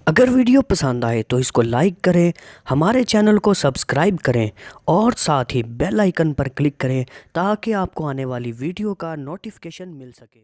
اگر ویڈیو پسند آئے تو اس کو لائک کریں، ہمارے چینل کو سبسکرائب کریں اور ساتھ ہی بیل آئیکن پر کلک کریں تاکہ آپ کو آنے والی ویڈیو کا نوٹیفیکیشن مل سکے۔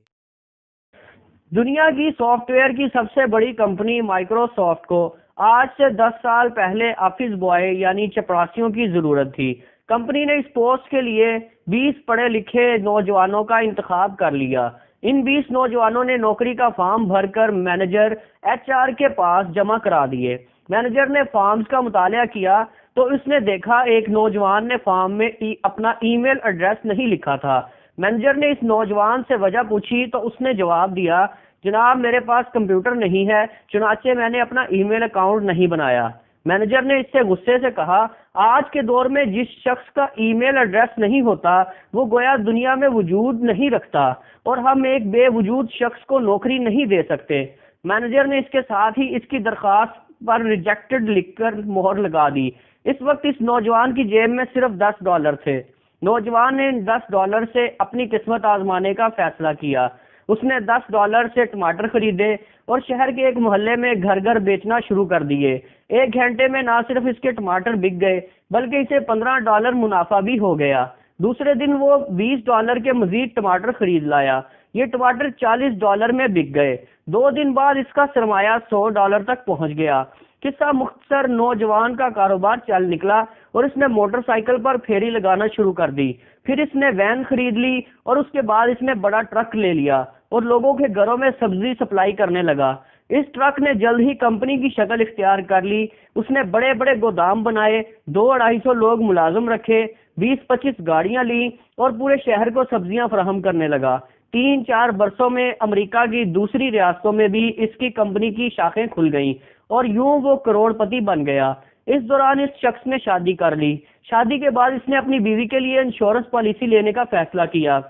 دنیا کی سافٹ ویئر کی سب سے بڑی کمپنی مائکروسافٹ کو آج سے 10 سال پہلے آفس بوائے یعنی چپڑاسیوں کی ضرورت تھی۔ کمپنی نے اس پوسٹ کے لیے 20 پڑھے لکھے نوجوانوں کا انتخاب کر لیا۔ ان 20 نوجوانوں نے نوکری کا فارم بھر کر مینیجر HR کے پاس جمع کرا دیے۔ مینیجر نے فارمز کا مطالعہ کیا تو اس نے دیکھا ایک نوجوان نے فارم میں اپنا ای میل ایڈریس نہیں لکھا تھا۔ مینیجر نے اس نوجوان سے وجہ پوچھی تو اس نے جواب دیا، جناب میرے پاس کمپیوٹر نہیں ہے، چنانچہ میں نے اپنا ای میل اکاؤنٹ نہیں بنایا۔ مینیجر نے اس سے غصے سے کہا، آج کے دور میں جس شخص کا ای میل ایڈریس نہیں ہوتا وہ گویا دنیا میں وجود نہیں رکھتا، اور ہم ایک بے وجود شخص کو نوکری نہیں دے سکتے۔ مینیجر نے اس کے ساتھ ہی اس کی درخواست پر ریجیکٹڈ لکھ کر مہر لگا دی۔ اس وقت اس نوجوان کی جیب میں صرف $10 تھے۔ نوجوان نے ان $10 سے اپنی قسمت آزمانے کا فیصلہ کیا۔ اس نے $10 سے ٹماٹر خریدے اور شہر کے ایک محلے میں گھر گھر بیچنا شروع کر دیے۔ ایک گھنٹے میں نہ صرف اس کے ٹماٹر بک گئے بلکہ اسے $15 منافع بھی ہو گیا۔ دوسرے دن وہ $20 کے مزید ٹماٹر خرید لایا۔ یہ ٹماٹر $40 میں بک گئے۔ 2 دن بعد اس کا سرمایہ $100 تک پہنچ گیا۔ قصہ مختصر، نوجوان کا کاروبار چل نکلا اور اس نے موٹر سائیکل پر پھیری لگانا شروع کر دی۔ پھر اس نے وین خرید لی اور اس کے بعد اس نے بڑا ٹرک لے لیا اور لوگوں کے گھروں میں سبزی سپلائی کرنے لگا۔ اس ٹرک نے جلد ہی کمپنی کی شکل اختیار کر لی۔ اس نے بڑے بڑے گودام بنائے، 200-250 لوگ ملازم رکھے، 20-25 گاڑیاں لیں اور پورے شہر کو سبزیاں فراہم کرنے لگا۔ 3-4 برسوں میں امریکہ کی دوسری ریاستوں میں بھی اس کی کمپنی کی شاخیں کھل گئیں اور یوں وہ کروڑ پتی بن گیا۔ اس دوران اس شخص نے شادی کر لی۔ شادی کے بعد اس نے اپنی بیوی کے لیے انشورنس پالیسی لینے کا فیصلہ کیا۔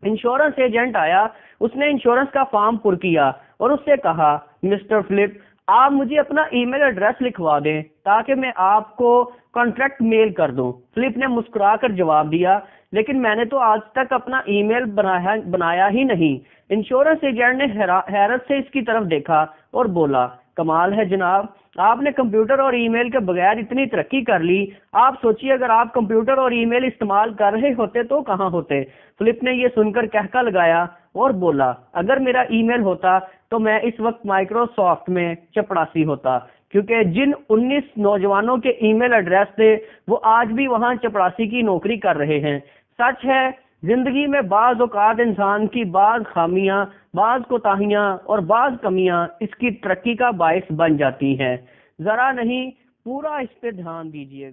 انشورنس ایجنٹ آیا، اس نے انشورنس کا فارم پر کیا اور اس سے کہا، مسٹر فلپ، آپ مجھے اپنا ای میل ایڈریس لکھوا دیں تاکہ میں آپ کو کانٹریکٹ میل کر دوں۔ فلپ نے مسکرا کر جواب دیا، لیکن میں نے تو آج تک اپنا ای میل بنایا ہی نہیں۔ انشورنس ایجنٹ نے حیرت سے اس کی طرف دیکھا اور بولا، کمال ہے جناب، آپ نے کمپیوٹر اور ای میل کے بغیر اتنی ترقی کر لی۔ آپ سوچئے اگر آپ کمپیوٹر اور ای میل استعمال کر رہے ہوتے تو کہاں ہوتے؟ فلپ نے یہ سن کر کہکا لگایا اور بولا، اگر میرا ای میل ہوتا تو میں اس وقت مائکروسافٹ میں چپڑاسی ہوتا، کیونکہ جن 19 نوجوانوں کے ای میل ایڈریس تھے وہ آج بھی وہاں چپڑاسی کی نوکری کر رہے ہیں۔ سچ ہے، زندگی میں بعض اوقات انسان کی بعض خامیاں، بعض کوتاہیاں اور بعض کمیاں اس کی ترقی کا باعث بن جاتی ہیں۔ ذرا نہیں، پورا اس پہ دھیان دیجیے۔